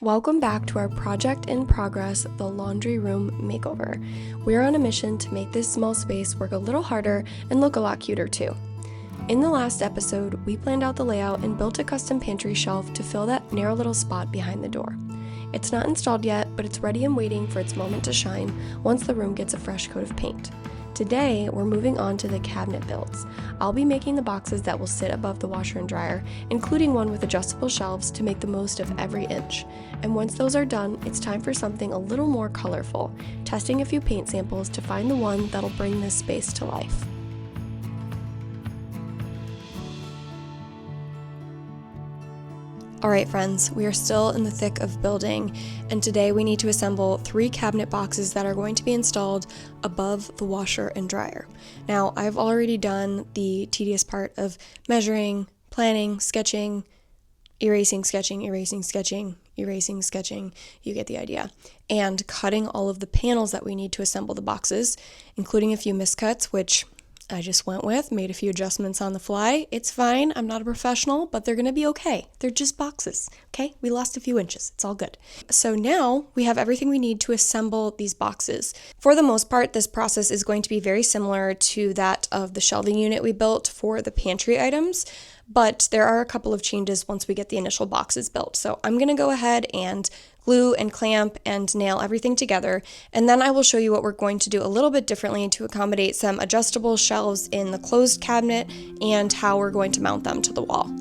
Welcome back to our project in progress, the laundry room makeover. We're on a mission to make this small space work a little harder and look a lot cuter too. In the last episode, we planned out the layout and built a custom pantry shelf to fill that narrow little spot behind the door. It's not installed yet, but it's ready and waiting for its moment to shine once the room gets a fresh coat of paint. Today, we're moving on to the cabinet builds. I'll be making the boxes that will sit above the washer and dryer, including one with adjustable shelves to make the most of every inch. And once those are done, it's time for something a little more colorful, testing a few paint samples to find the one that'll bring this space to life. Alright friends, we are still in the thick of building, and today we need to assemble 3 cabinet boxes that are going to be installed above the washer and dryer. Now, I've already done the tedious part of measuring, planning, sketching, erasing, sketching, erasing, sketching, erasing, sketching, you get the idea, and cutting all of the panels that we need to assemble the boxes, including a few miscuts, which I just went with, made a few adjustments on the fly. It's fine, I'm not a professional, but they're gonna be okay. They're just boxes, okay? We lost a few inches, it's all good. So now we have everything we need to assemble these boxes. For the most part, this process is going to be very similar to that of the shelving unit we built for the pantry items, but there are a couple of changes once we get the initial boxes built. So I'm gonna go ahead and glue and clamp and nail everything together, and then I will show you what we're going to do a little bit differently to accommodate some adjustable shelves in the closed cabinet and how we're going to mount them to the wall.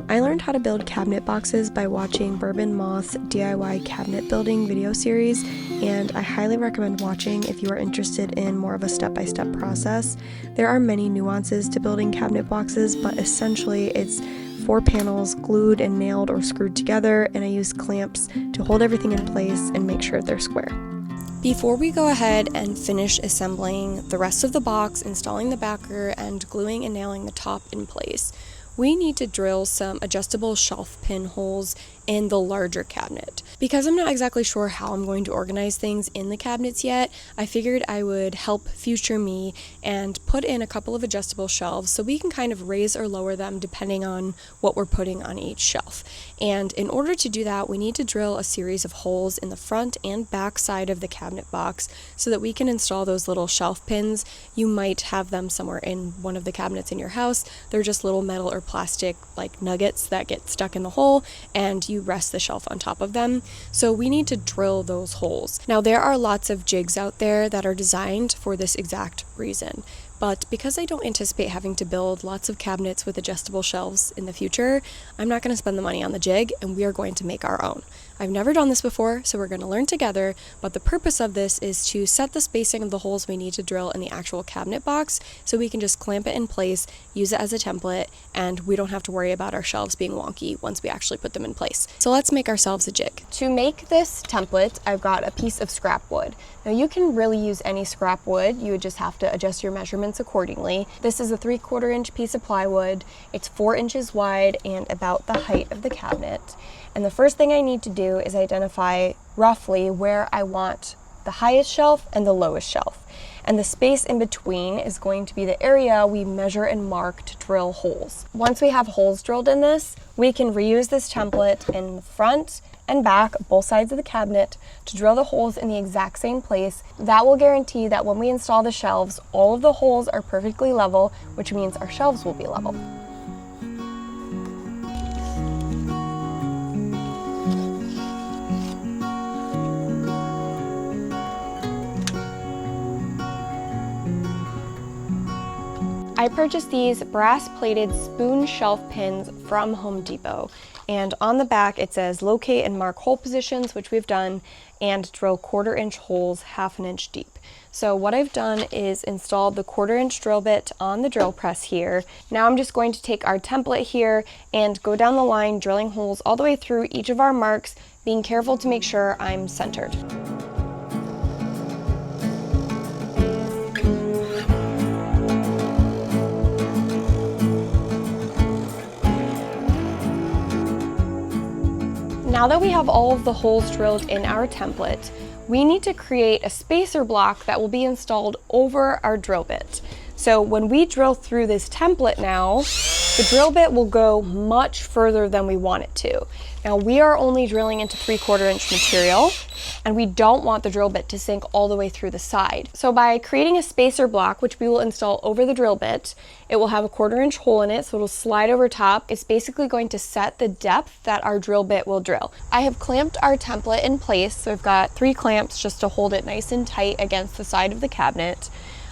I learned how to build cabinet boxes by watching Bourbon Moth's DIY cabinet building video series, and I highly recommend watching if you are interested in more of a step-by-step process. There are many nuances to building cabinet boxes, but essentially it's 4 panels glued and nailed or screwed together, and I use clamps to hold everything in place and make sure they're square. Before we go ahead and finish assembling the rest of the box, installing the backer, and gluing and nailing the top in place, we need to drill some adjustable shelf pin holes in the larger cabinet. Because I'm not exactly sure how I'm going to organize things in the cabinets yet, I figured I would help future me and put in a couple of adjustable shelves so we can kind of raise or lower them depending on what we're putting on each shelf. And in order to do that, we need to drill a series of holes in the front and back side of the cabinet box so that we can install those little shelf pins. You might have them somewhere in one of the cabinets in your house. They're just little metal or plastic like nuggets that get stuck in the hole, and you rest the shelf on top of them. So we need to drill those holes. Now, there are lots of jigs out there that are designed for this exact reason, but because I don't anticipate having to build lots of cabinets with adjustable shelves in the future, I'm not going to spend the money on the jig, and we are going to make our own. I've never done this before, so we're going to learn together, but the purpose of this is to set the spacing of the holes we need to drill in the actual cabinet box so we can just clamp it in place, use it as a template, and we don't have to worry about our shelves being wonky once we actually put them in place. So let's make ourselves a jig. To make this template, I've got a piece of scrap wood. Now you can really use any scrap wood, you would just have to adjust your measurements accordingly. This is a 3/4 inch piece of plywood. It's 4 inches wide and about the height of the cabinet. And the first thing I need to do is identify roughly where I want the highest shelf and the lowest shelf. And the space in between is going to be the area we measure and mark to drill holes. Once we have holes drilled in this, we can reuse this template in the front and back, both sides of the cabinet, to drill the holes in the exact same place. That will guarantee that when we install the shelves, all of the holes are perfectly level, which means our shelves will be level. I purchased these brass-plated spoon shelf pins from Home Depot, and on the back it says locate and mark hole positions, which we've done, and drill 1/4 inch holes 1/2 inch deep. So what I've done is installed the 1/4 inch drill bit on the drill press here. Now I'm just going to take our template here and go down the line, drilling holes all the way through each of our marks, being careful to make sure I'm centered. Now that we have all of the holes drilled in our template, we need to create a spacer block that will be installed over our drill bit. So when we drill through this template now, the drill bit will go much further than we want it to. Now we are only drilling into 3/4 inch material, and we don't want the drill bit to sink all the way through the side. So by creating a spacer block, which we will install over the drill bit, it will have a 1/4 inch hole in it, so it'll slide over top. It's basically going to set the depth that our drill bit will drill. I have clamped our template in place, so I've got 3 clamps just to hold it nice and tight against the side of the cabinet.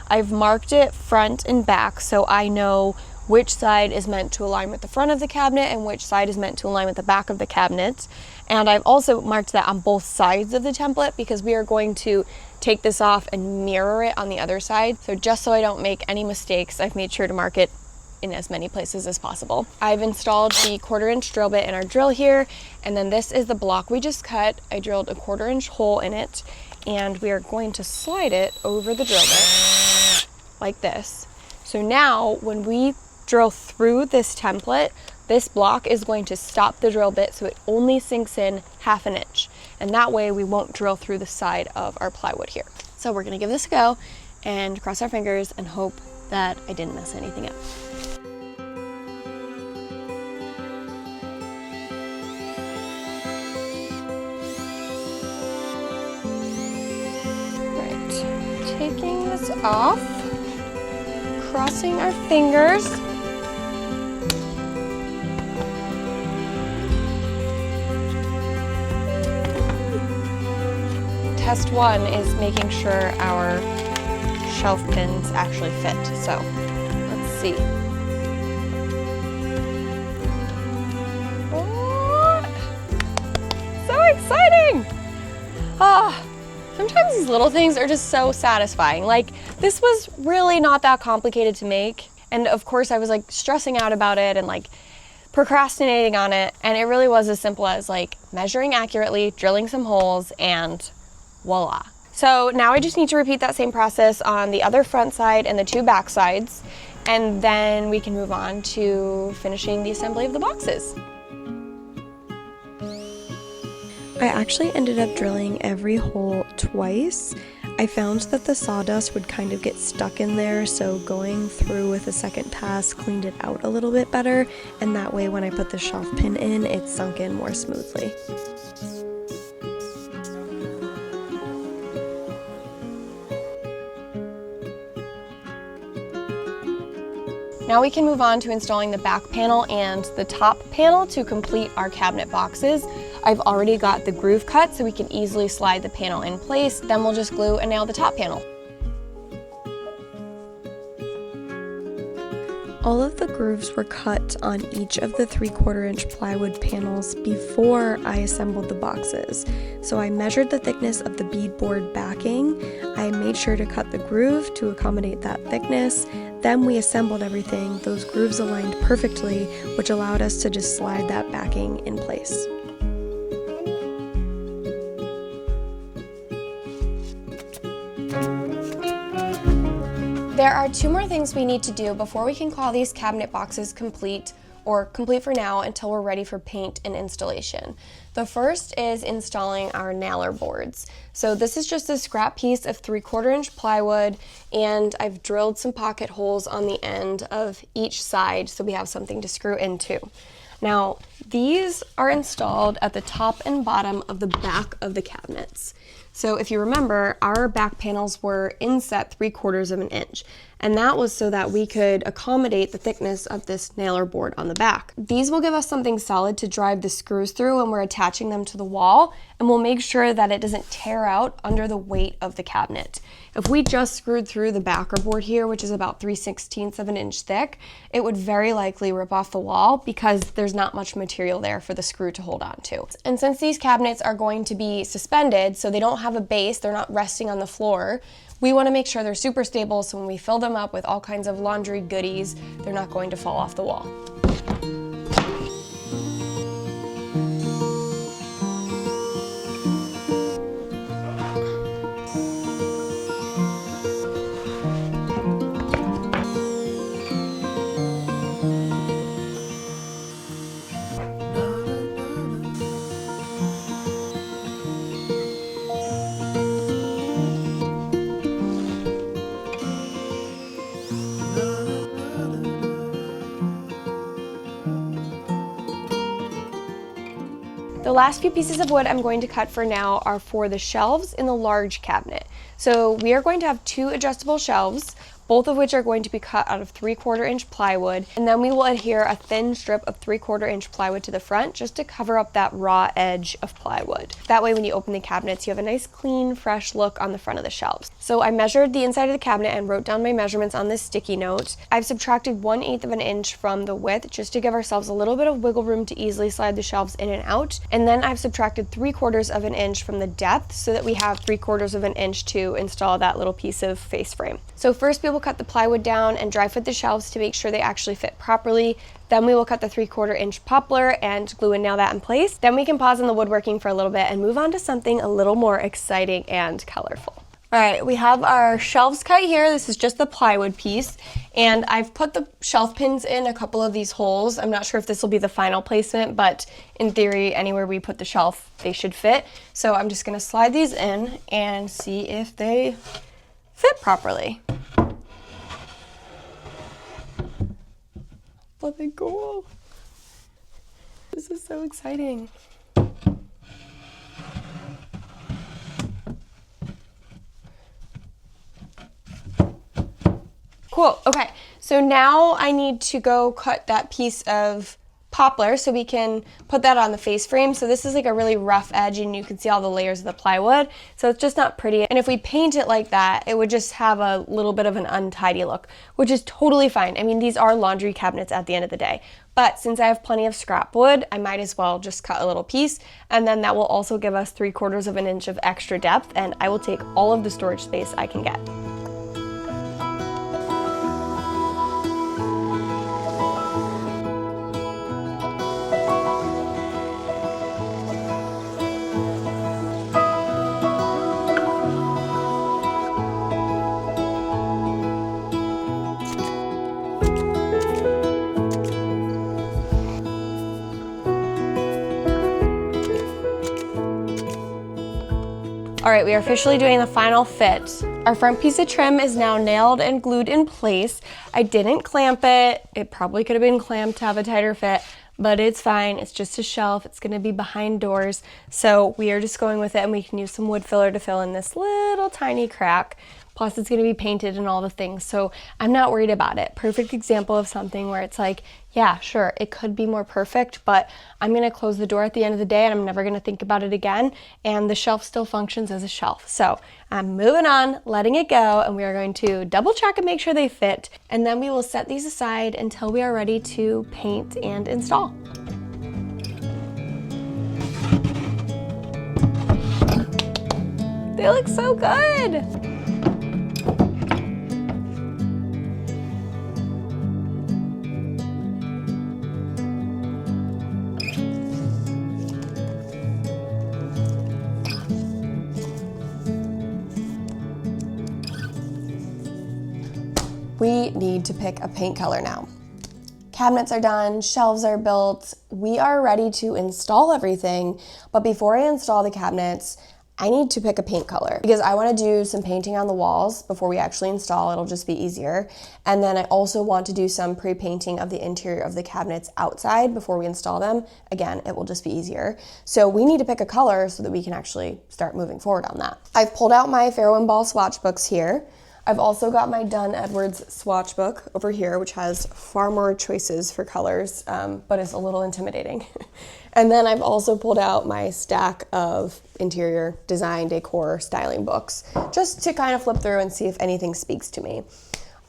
I've marked it front and back so I know which side is meant to align with the front of the cabinet and which side is meant to align with the back of the cabinet. And I've also marked that on both sides of the template because we are going to take this off and mirror it on the other side. So just so I don't make any mistakes, I've made sure to mark it in as many places as possible. I've installed the 1/4 inch drill bit in our drill here, and then this is the block we just cut. I drilled a 1/4 inch hole in it, and we are going to slide it over the drill bit like this. So now when we drill through this template, this block is going to stop the drill bit so it only sinks in 1/2 inch. And that way we won't drill through the side of our plywood here. So we're gonna give this a go and cross our fingers and hope that I didn't mess anything up. Right, taking this off, crossing our fingers. Test 1 is making sure our shelf pins actually fit. So let's see. Oh, so exciting! Sometimes these little things are just so satisfying. Like, this was really not that complicated to make. And of course I was like stressing out about it and like procrastinating on it. And it really was as simple as like measuring accurately, drilling some holes, and voila. So now I just need to repeat that same process on the other front side and the 2 back sides, and then we can move on to finishing the assembly of the boxes. I actually ended up drilling every hole twice. I found that the sawdust would kind of get stuck in there, so going through with a second pass cleaned it out a little bit better, and that way when I put the shelf pin in, it sunk in more smoothly. Now we can move on to installing the back panel and the top panel to complete our cabinet boxes. I've already got the groove cut so we can easily slide the panel in place. Then we'll just glue and nail the top panel. All of the grooves were cut on each of the 3/4 inch plywood panels before I assembled the boxes. So I measured the thickness of the beadboard backing. I made sure to cut the groove to accommodate that thickness. Then we assembled everything. Those grooves aligned perfectly, which allowed us to just slide that backing in place. There are 2 more things we need to do before we can call these cabinet boxes complete, or complete for now until we're ready for paint and installation. The first is installing our nailer boards. So this is just a scrap piece of 3/4 inch plywood, and I've drilled some pocket holes on the end of each side so we have something to screw into. Now, these are installed at the top and bottom of the back of the cabinets. So if you remember, our back panels were inset 3/4 of an inch, and that was so that we could accommodate the thickness of this nailer board on the back. These will give us something solid to drive the screws through when we're attaching them to the wall, and we'll make sure that it doesn't tear out under the weight of the cabinet. If we just screwed through the backer board here, which is about 3/16 of an inch thick, it would very likely rip off the wall because there's not much material there for the screw to hold on to. And since these cabinets are going to be suspended, so they don't have a base, they're not resting on the floor, we want to make sure they're super stable so when we fill them up with all kinds of laundry goodies, they're not going to fall off the wall. last few pieces of wood I'm going to cut for now are for the shelves in the large cabinet. So we are going to have 2 adjustable shelves, both of which are going to be cut out of 3/4 inch plywood, and then we will adhere a thin strip of 3/4 inch plywood to the front just to cover up that raw edge of plywood. That way when you open the cabinets, you have a nice clean, fresh look on the front of the shelves. So I measured the inside of the cabinet and wrote down my measurements on this sticky note. I've subtracted 1/8 of an inch from the width just to give ourselves a little bit of wiggle room to easily slide the shelves in and out, and then I've subtracted 3/4 of an inch from the depth so that we have 3/4 of an inch to install that little piece of face frame. So first we will cut the plywood down and dry fit the shelves to make sure they actually fit properly. Then we will cut the 3/4 inch poplar and glue and nail that in place. Then we can pause on the woodworking for a little bit and move on to something a little more exciting and colorful. All right, we have our shelves cut here. This is just the plywood piece, and I've put the shelf pins in a couple of these holes. I'm not sure if this will be the final placement, but in theory, anywhere we put the shelf, they should fit. So I'm just gonna slide these in and see if they fit properly. Let me go. This is so exciting. Cool, okay, so now I need to go cut that piece of poplar so we can put that on the face frame. So this is like a really rough edge and you can see all the layers of the plywood. So it's just not pretty. And if we paint it like that, it would just have a little bit of an untidy look, which is totally fine. I mean, these are laundry cabinets at the end of the day. But since I have plenty of scrap wood, I might as well just cut a little piece. And then that will also give us 3/4 of an inch of extra depth. And I will take all of the storage space I can get. All right, we are officially doing the final fit. Our front piece of trim is now nailed and glued in place. I didn't clamp it. It probably could have been clamped to have a tighter fit, but it's fine. It's just a shelf. It's gonna be behind doors. So we are just going with it, and we can use some wood filler to fill in this little tiny crack. Plus it's gonna be painted and all the things. So I'm not worried about it. Perfect example of something where it's like, yeah, sure, it could be more perfect, but I'm gonna close the door at the end of the day and I'm never gonna think about it again. And the shelf still functions as a shelf. So I'm moving on, letting it go, and we are going to double check and make sure they fit. And then we will set these aside until we are ready to paint and install. They look so good. We need to pick a paint color now. Cabinets are done, shelves are built, we are ready to install everything, but before I install the cabinets, I need to pick a paint color because I want to do some painting on the walls before we actually install. It'll just be easier. And then I also want to do some pre-painting of the interior of the cabinets outside before we install them. Again, it will just be easier. So we need to pick a color so that we can actually start moving forward on that. I've pulled out my Faro and Ball swatch books here. I've also got my Dunn Edwards swatch book over here, which has far more choices for colors, but it's a little intimidating. And then I've also pulled out my stack of interior design, decor, styling books, just to kind of flip through and see if anything speaks to me.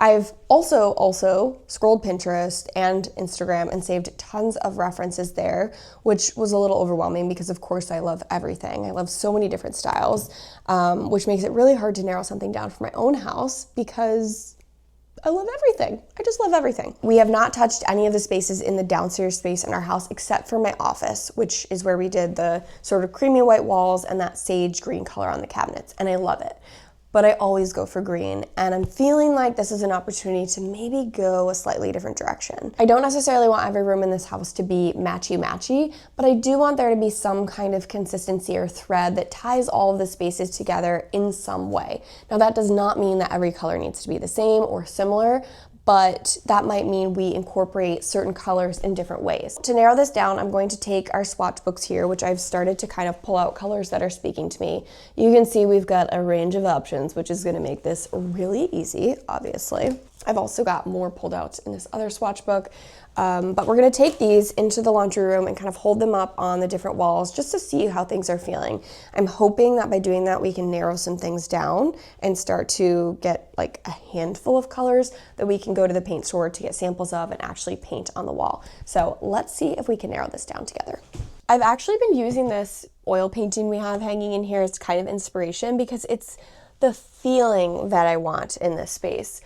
I've also scrolled Pinterest and Instagram and saved tons of references there, which was a little overwhelming because of course I love everything. I love so many different styles, which makes it really hard to narrow something down for my own house because I love everything. I just love everything. We have not touched any of the spaces in the downstairs space in our house except for my office, which is where we did the sort of creamy white walls and that sage green color on the cabinets, and I love it. But I always go for green, and I'm feeling like this is an opportunity to maybe go a slightly different direction. I don't necessarily want every room in this house to be matchy-matchy, but I do want there to be some kind of consistency or thread that ties all of the spaces together in some way. Now that does not mean that every color needs to be the same or similar, but that might mean we incorporate certain colors in different ways. To narrow this down, I'm going to take our swatch books here, which I've started to kind of pull out colors that are speaking to me. You can see we've got a range of options, which is gonna make this really easy, obviously. I've also got more pulled out in this other swatch book, but we're gonna take these into the laundry room and kind of hold them up on the different walls just to see how things are feeling. I'm hoping that by doing that, we can narrow some things down and start to get like a handful of colors that we can go to the paint store to get samples of and actually paint on the wall. So let's see if we can narrow this down together. I've actually been using this oil painting we have hanging in here as kind of inspiration because it's the feeling that I want in this space.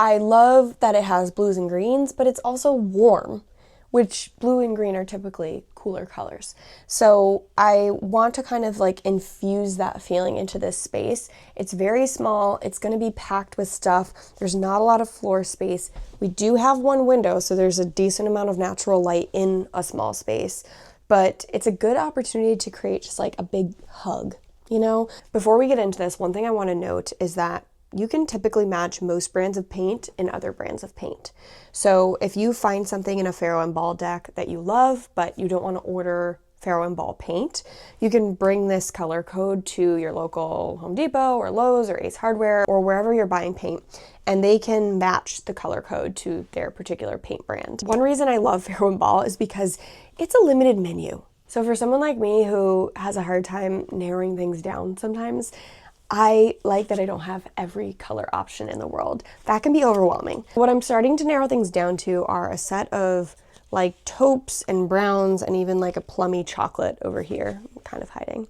I love that it has blues and greens, but it's also warm, which blue and green are typically cooler colors. So I want to kind of like infuse that feeling into this space. It's very small. It's going to be packed with stuff. There's not a lot of floor space. We do have one window, so there's a decent amount of natural light in a small space, but it's a good opportunity to create just like a big hug, you know? Before we get into this, one thing I want to note is that you can typically match most brands of paint in other brands of paint. So if you find something in a Faro and Ball deck that you love, but you don't want to order Faro and Ball paint, you can bring this color code to your local Home Depot or Lowe's or Ace Hardware or wherever you're buying paint, and they can match the color code to their particular paint brand. One reason I love Faro and Ball is because it's a limited menu. So for someone like me who has a hard time narrowing things down sometimes, I like that I don't have every color option in the world. That can be overwhelming. What I'm starting to narrow things down to are a set of like taupes and browns and even like a plummy chocolate over here, kind of hiding.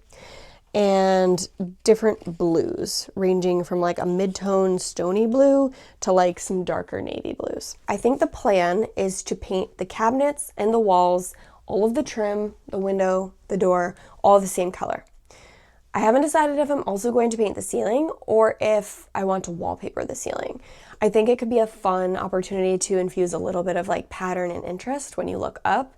And different blues, ranging from like a mid-tone stony blue to like some darker navy blues. I think the plan is to paint the cabinets and the walls, all of the trim, the window, the door, all the same color. I haven't decided if I'm also going to paint the ceiling or if I want to wallpaper the ceiling. I think it could be a fun opportunity to infuse a little bit of like pattern and interest when you look up.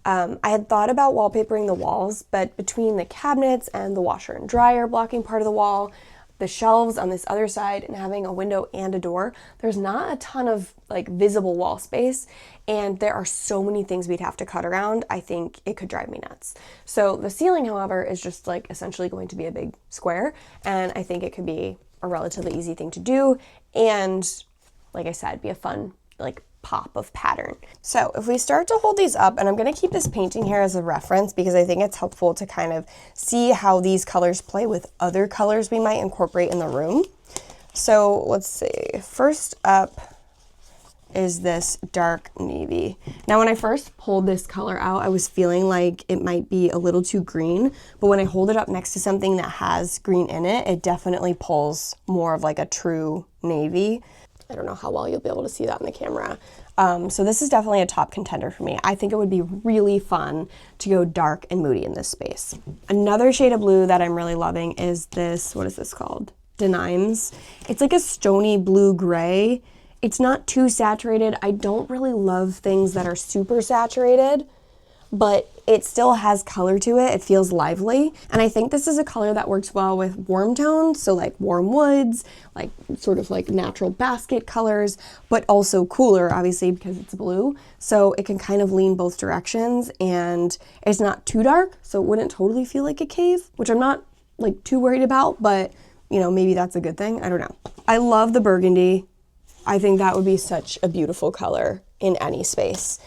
I had thought about wallpapering the walls, but between the cabinets and the washer and dryer blocking part of the wall, the shelves on this other side, and having a window and a door, there's not a ton of like visible wall space, and there are so many things we'd have to cut around. I think it could drive me nuts. So the ceiling, however, is just like essentially going to be a big square, and I think it could be a relatively easy thing to do, and like I said, be a fun like pop of pattern. So if we start to hold these up, and I'm going to keep this painting here as a reference because I think it's helpful to kind of see how these colors play with other colors we might incorporate in the room. So let's see, first up is this dark navy. Now when I first pulled this color out, I was feeling like it might be a little too green, but when I hold it up next to something that has green in it, it definitely pulls more of like a true navy. I don't know how well you'll be able to see that in the camera. So this is definitely a top contender for me. I think it would be really fun to go dark and moody in this space. Another shade of blue that I'm really loving is this, what is this called? Denimes. It's like a stony blue gray. It's not too saturated. I don't really love things that are super saturated, but it still has color to it. It feels lively. And I think this is a color that works well with warm tones. So like warm woods, like sort of like natural basket colors, but also cooler, obviously, because it's blue. So it can kind of lean both directions, and it's not too dark, so it wouldn't totally feel like a cave, which I'm not like too worried about, but you know, maybe that's a good thing. I don't know. I love the burgundy. I think that would be such a beautiful color in any space.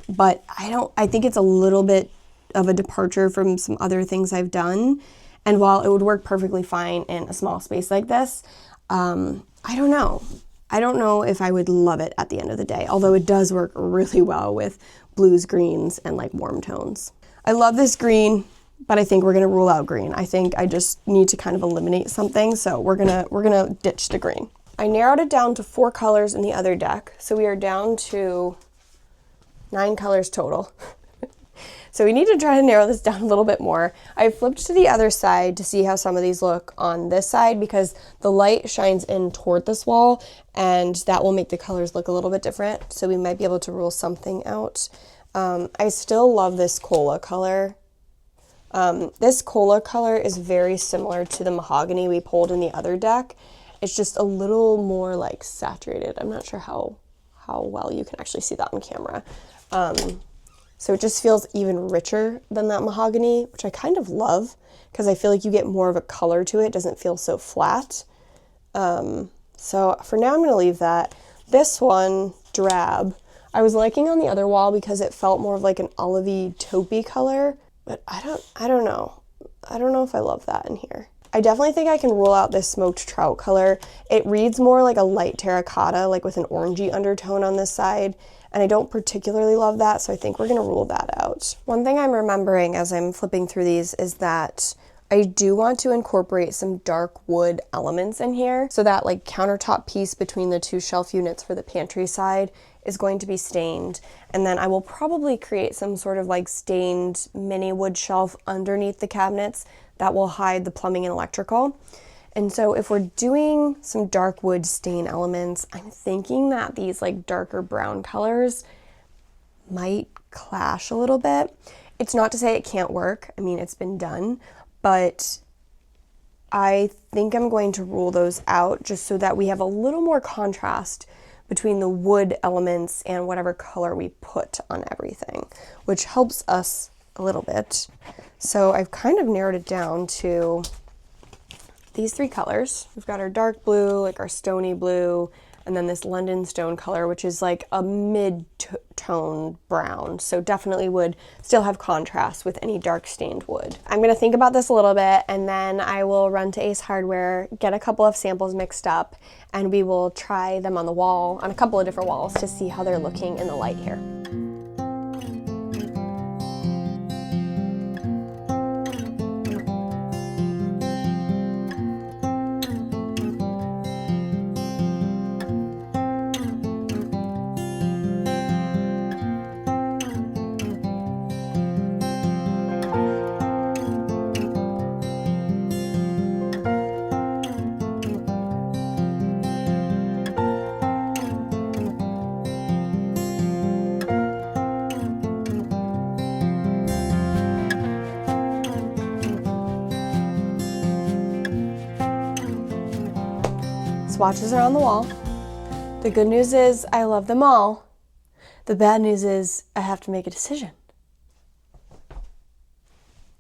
But I think it's a little bit of a departure from some other things I've done. And while it would work perfectly fine in a small space like this, I don't know. I don't know if I would love it at the end of the day, although it does work really well with blues, greens, and like warm tones. I love this green, but I think we're gonna rule out green. I think I just need to kind of eliminate something, so we're gonna ditch the green. I narrowed it down to 4 colors in the other deck, so we are down to 9 colors total. So we need to try to narrow this down a little bit more. I flipped to the other side to see how some of these look on this side because the light shines in toward this wall, and that will make the colors look a little bit different. So we might be able to rule something out. I still love this cola color. This cola color is very similar to the mahogany we pulled in the other deck. It's just a little more like saturated. I'm not sure how well you can actually see that on camera. So it just feels even richer than that mahogany, which I kind of love because I feel like you get more of a color to it. It doesn't feel so flat. So for now I'm going to leave that. This one, drab, I was liking on the other wall because it felt more of like an olivey taupey color, but I don't know. I don't know if I love that in here. I definitely think I can rule out this smoked trout color. It reads more like a light terracotta, like with an orangey undertone on this side, and I don't particularly love that, so I think we're gonna rule that out. One thing I'm remembering as I'm flipping through these is that I do want to incorporate some dark wood elements in here, so that like countertop piece between the two shelf units for the pantry side is going to be stained, and then I will probably create some sort of like stained mini wood shelf underneath the cabinets that will hide the plumbing and electrical. And so if we're doing some dark wood stain elements, I'm thinking that these like darker brown colors might clash a little bit. It's not to say it can't work. I mean, it's been done, but I think I'm going to rule those out just so that we have a little more contrast between the wood elements and whatever color we put on everything, which helps us a little bit. So I've kind of narrowed it down to these three colors. We've got our dark blue, like our stony blue, and then this London stone color, which is like a mid-tone brown. So definitely would still have contrast with any dark stained wood. I'm gonna think about this a little bit, and then I will run to Ace Hardware, get a couple of samples mixed up, and we will try them on the wall, on a couple of different walls, to see how they're looking in the light here. Swatches are on the wall. The good news is I love them all. The bad news is I have to make a decision.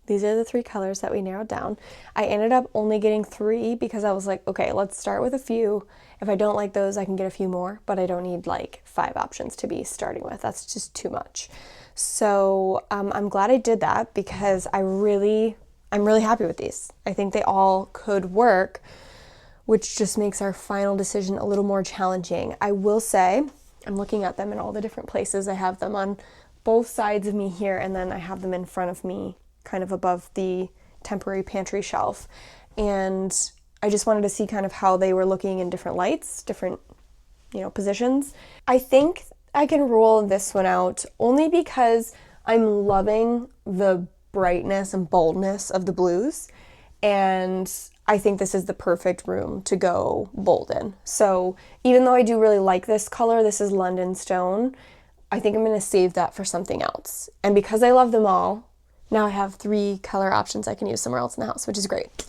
These are the three colors that we narrowed down. I ended up only getting 3 because I was like, okay, let's start with a few. If I don't like those, I can get a few more, but I don't need like 5 options to be starting with. That's just too much. So I'm glad I did that because I'm really happy with these. I think they all could work, which just makes our final decision a little more challenging. I will say, I'm looking at them in all the different places. I have them on both sides of me here, and then I have them in front of me, kind of above the temporary pantry shelf. And I just wanted to see kind of how they were looking in different lights, different, positions. I think I can rule this one out only because I'm loving the brightness and boldness of the blues, and I think this is the perfect room to go bold in. So even though I do really like this color, this is London Stone, I think I'm going to save that for something else. And because I love them all, now I have 3 color options I can use somewhere else in the house, which is great.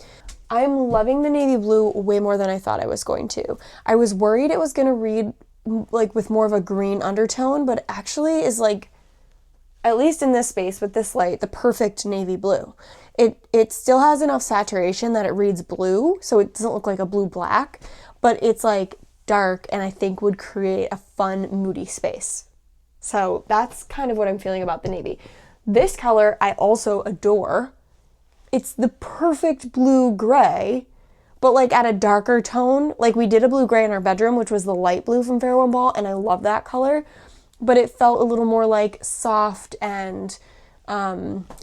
I'm loving the navy blue way more than I thought I was going to. I was worried it was going to read like with more of a green undertone, but it actually is like, at least in this space with this light, the perfect navy blue. It still has enough saturation that it reads blue, so it doesn't look like a blue-black, but it's like dark and I think would create a fun, moody space. So that's kind of what I'm feeling about the navy. This color I also adore. It's the perfect blue-gray, but like at a darker tone. Like we did a blue-gray in our bedroom, which was the light blue from Fair One Ball, and I love that color, but it felt a little more like soft and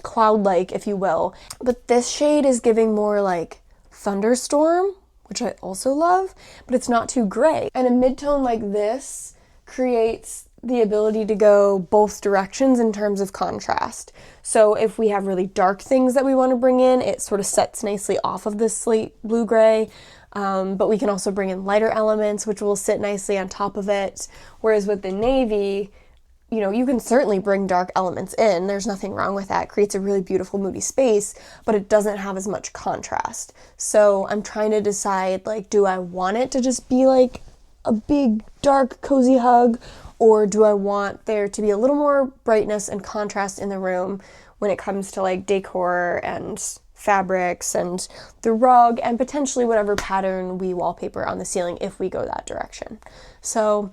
cloud-like, if you will. But this shade is giving more like thunderstorm, which I also love, but it's not too gray. And a mid-tone like this creates the ability to go both directions in terms of contrast. So if we have really dark things that we want to bring in, it sort of sets nicely off of this slate blue-gray. But we can also bring in lighter elements, which will sit nicely on top of it. Whereas with the navy, you know, you can certainly bring dark elements in. There's nothing wrong with that. It creates a really beautiful, moody space, but it doesn't have as much contrast. So I'm trying to decide, like, do I want it to just be like a big, dark, cozy hug, or do I want there to be a little more brightness and contrast in the room when it comes to like decor and fabrics and the rug and potentially whatever pattern we wallpaper on the ceiling if we go that direction. So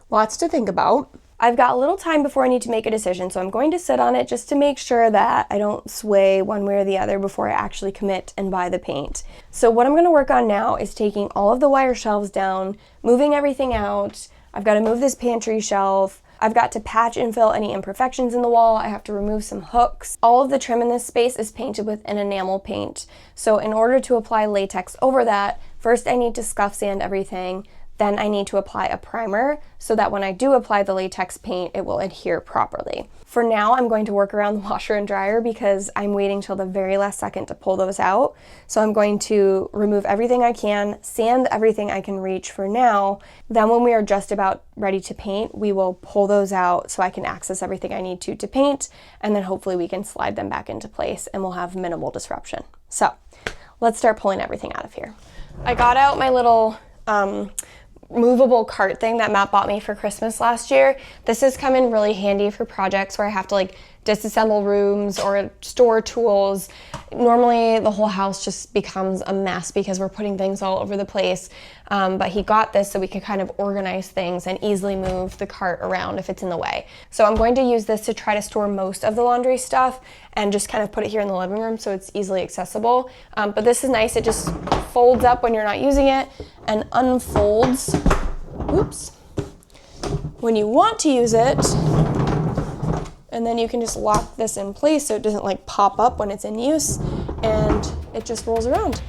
lots to think about. I've got a little time before I need to make a decision, so I'm going to sit on it just to make sure that I don't sway one way or the other before I actually commit and buy the paint. So what I'm going to work on now is taking all of the wire shelves down, moving everything out. I've got to move this pantry shelf. I've got to patch and fill any imperfections in the wall. I have to remove some hooks. All of the trim in this space is painted with an enamel paint. So in order to apply latex over that, first I need to scuff sand everything. Then I need to apply a primer so that when I do apply the latex paint, it will adhere properly. For now, I'm going to work around the washer and dryer because I'm waiting till the very last second to pull those out. So I'm going to remove everything I can, sand everything I can reach for now. Then when we are just about ready to paint, we will pull those out so I can access everything I need to paint, and then hopefully we can slide them back into place and we'll have minimal disruption. So let's start pulling everything out of here. I got out my little movable cart thing that Matt bought me for Christmas last year. This has come in really handy for projects where I have to like disassemble rooms or store tools. Normally the whole house just becomes a mess because we're putting things all over the place. But he got this so we could kind of organize things and easily move the cart around if it's in the way. So I'm going to use this to try to store most of the laundry stuff and just kind of put it here in the living room so it's easily accessible. But this is nice. It just folds up when you're not using it and unfolds, oops, when you want to use it. And then you can just lock this in place so it doesn't like pop up when it's in use, and it just rolls around.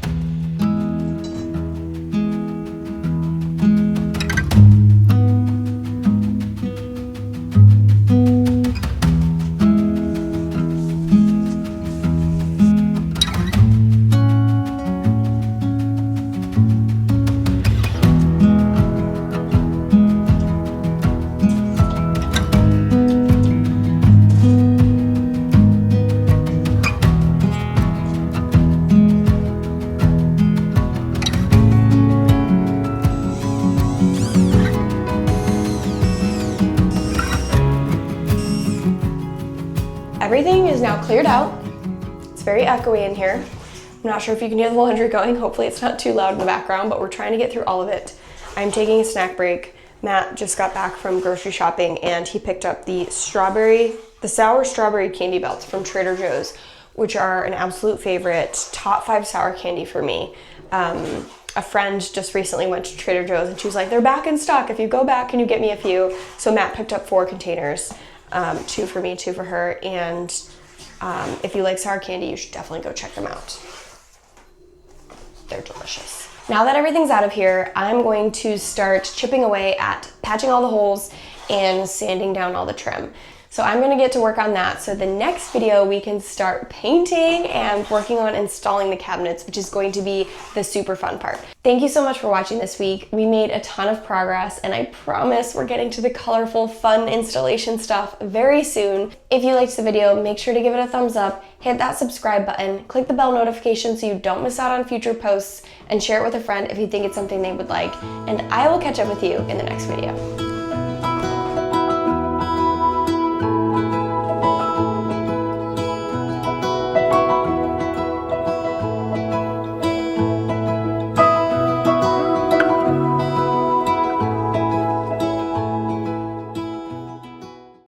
Everything is now cleared out. It's very echoey in here. I'm not sure if you can hear the laundry going. Hopefully it's not too loud in the background, but we're trying to get through all of it. I'm taking a snack break. Matt just got back from grocery shopping and he picked up the sour strawberry candy belts from Trader Joe's, which are an absolute favorite, top 5 sour candy for me. A friend just recently went to Trader Joe's and she was like, they're back in stock. If you go back, can you get me a few? So Matt picked up 4 containers. 2 for me, 2 for her, and if you like sour candy, you should definitely go check them out. They're delicious. Now that everything's out of here, I'm going to start chipping away at patching all the holes and sanding down all the trim. So I'm gonna get to work on that. So the next video, we can start painting and working on installing the cabinets, which is going to be the super fun part. Thank you so much for watching this week. We made a ton of progress and I promise we're getting to the colorful, fun installation stuff very soon. If you liked the video, make sure to give it a thumbs up, hit that subscribe button, click the bell notification so you don't miss out on future posts, and share it with a friend if you think it's something they would like. And I will catch up with you in the next video.